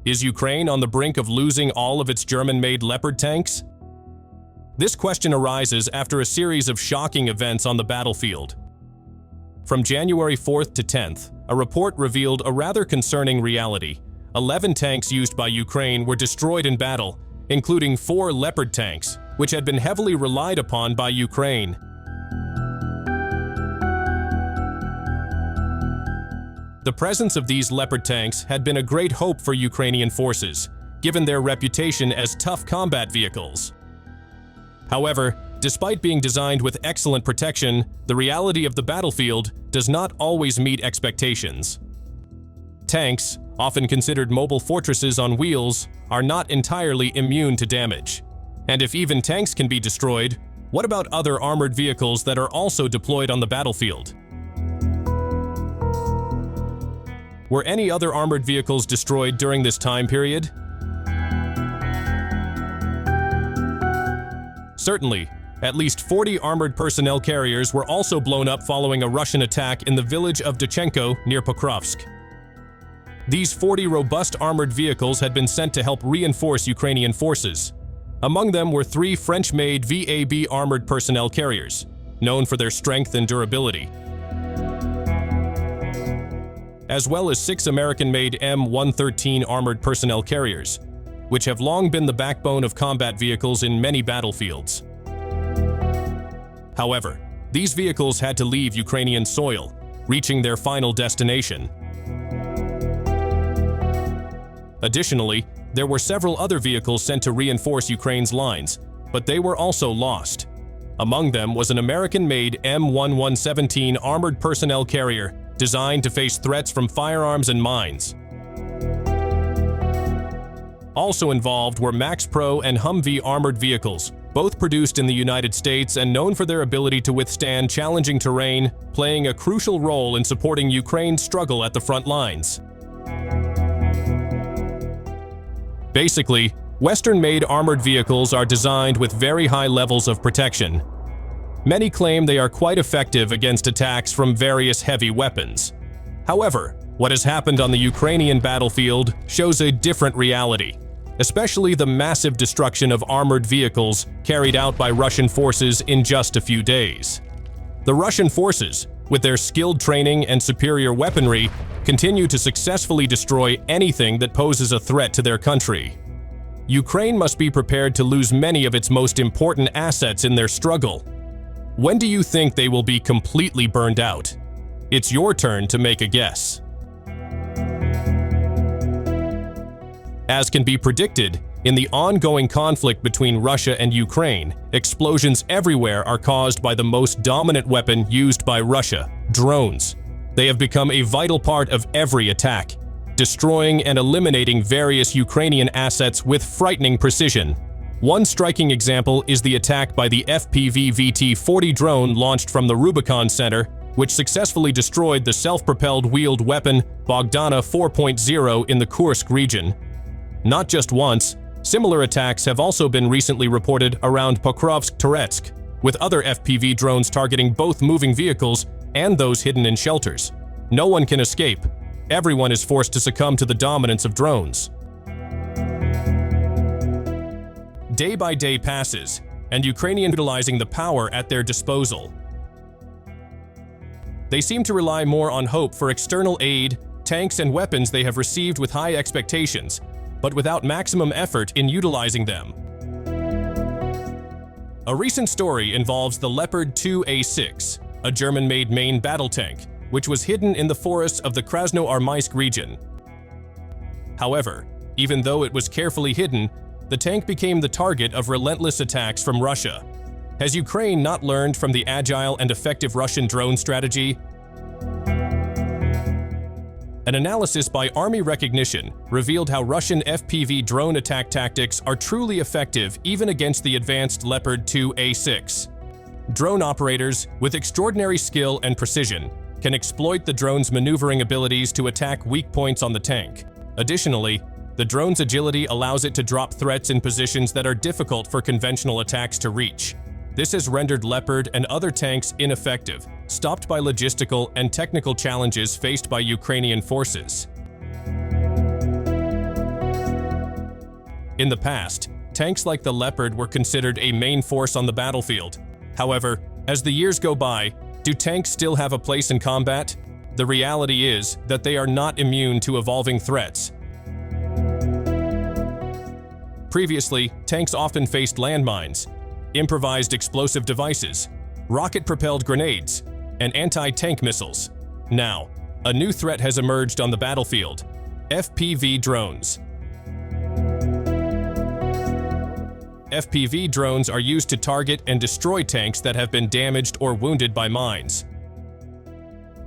Is Ukraine on the brink of losing all of its German-made Leopard tanks? This question arises after a series of shocking events on the battlefield. From January 4th to 10th, a report revealed a rather concerning reality. 11 tanks used by Ukraine were destroyed in battle, including 4 Leopard tanks, which had been heavily relied upon by Ukraine. The presence of these Leopard tanks had been a great hope for Ukrainian forces, given their reputation as tough combat vehicles. However, despite being designed with excellent protection, the reality of the battlefield does not always meet expectations. Tanks, often considered mobile fortresses on wheels, are not entirely immune to damage. And if even tanks can be destroyed, what about other armored vehicles that are also deployed on the battlefield? Were any other armored vehicles destroyed during this time period? Certainly, at least 40 armored personnel carriers were also blown up following a Russian attack in the village of Dechenko near Pokrovsk. These 40 robust armored vehicles had been sent to help reinforce Ukrainian forces. Among them were 3 French-made VAB armored personnel carriers, known for their strength and durability, as well as 6 American-made M113 armored personnel carriers, which have long been the backbone of combat vehicles in many battlefields. However, these vehicles had to leave Ukrainian soil, reaching their final destination. Additionally, there were several other vehicles sent to reinforce Ukraine's lines, but they were also lost. Among them was an American-made M117 armored personnel carrier designed to face threats from firearms and mines. Also involved were Max Pro and Humvee armored vehicles, both produced in the United States and known for their ability to withstand challenging terrain, playing a crucial role in supporting Ukraine's struggle at the front lines. Basically, Western-made armored vehicles are designed with very high levels of protection. Many claim they are quite effective against attacks from various heavy weapons. However, what has happened on the Ukrainian battlefield shows a different reality, especially the massive destruction of armored vehicles carried out by Russian forces in just a few days. The Russian forces, with their skilled training and superior weaponry, continue to successfully destroy anything that poses a threat to their country. Ukraine must be prepared to lose many of its most important assets in their struggle. When do you think they will be completely burned out? It's your turn to make a guess. As can be predicted, in the ongoing conflict between Russia and Ukraine, explosions everywhere are caused by the most dominant weapon used by Russia: drones. They have become a vital part of every attack, destroying and eliminating various Ukrainian assets with frightening precision. One striking example is the attack by the FPV VT-40 drone launched from the Rubicon Center, which successfully destroyed the self-propelled wheeled weapon Bogdana 4.0 in the Kursk region. Not just once, similar attacks have also been recently reported around Pokrovsk-Toretsk, with other FPV drones targeting both moving vehicles and those hidden in shelters. No one can escape. Everyone is forced to succumb to the dominance of drones. Day by day passes, and Ukrainians utilizing the power at their disposal. They seem to rely more on hope for external aid, tanks and weapons they have received with high expectations, but without maximum effort in utilizing them. A recent story involves the Leopard 2A6, a German-made main battle tank, which was hidden in the forests of the Krasnoarmysk region. However, even though it was carefully hidden, the tank became the target of relentless attacks from Russia. Has Ukraine not learned from the agile and effective Russian drone strategy? An analysis by Army Recognition revealed how Russian FPV drone attack tactics are truly effective even against the advanced Leopard 2A6. Drone operators, with extraordinary skill and precision, can exploit the drone's maneuvering abilities to attack weak points on the tank. Additionally, the drone's agility allows it to drop threats in positions that are difficult for conventional attacks to reach. This has rendered Leopard and other tanks ineffective, stopped by logistical and technical challenges faced by Ukrainian forces. In the past, tanks like the Leopard were considered a main force on the battlefield. However, as the years go by, do tanks still have a place in combat? The reality is that they are not immune to evolving threats. Previously, tanks often faced landmines, improvised explosive devices, rocket-propelled grenades, and anti-tank missiles. Now, a new threat has emerged on the battlefield: FPV drones. FPV drones are used to target and destroy tanks that have been damaged or wounded by mines.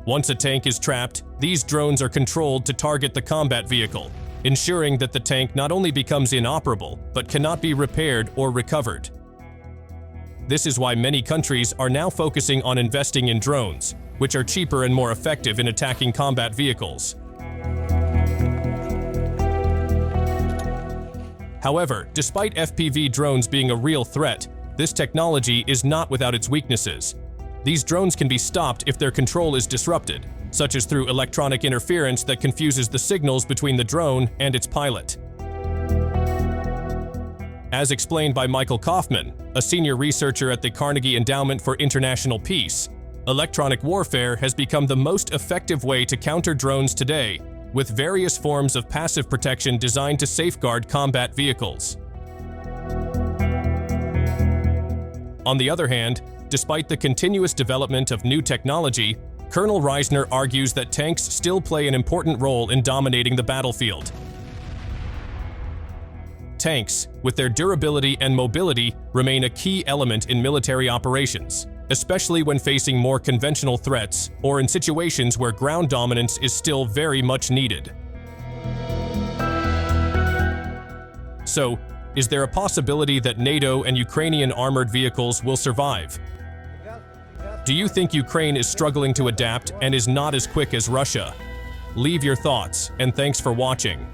Once a tank is trapped, these drones are controlled to target the combat vehicle, ensuring that the tank not only becomes inoperable, but cannot be repaired or recovered. This is why many countries are now focusing on investing in drones, which are cheaper and more effective in attacking combat vehicles. However, despite FPV drones being a real threat, this technology is not without its weaknesses. These drones can be stopped if their control is disrupted, such as through electronic interference that confuses the signals between the drone and its pilot. As explained by Michael Kaufman, a senior researcher at the Carnegie Endowment for International Peace, electronic warfare has become the most effective way to counter drones today, with various forms of passive protection designed to safeguard combat vehicles. On the other hand, despite the continuous development of new technology, Colonel Reisner argues that tanks still play an important role in dominating the battlefield. Tanks, with their durability and mobility, remain a key element in military operations, especially when facing more conventional threats or in situations where ground dominance is still very much needed. So, is there a possibility that NATO and Ukrainian armored vehicles will survive? Do you think Ukraine is struggling to adapt and is not as quick as Russia? Leave your thoughts, and thanks for watching.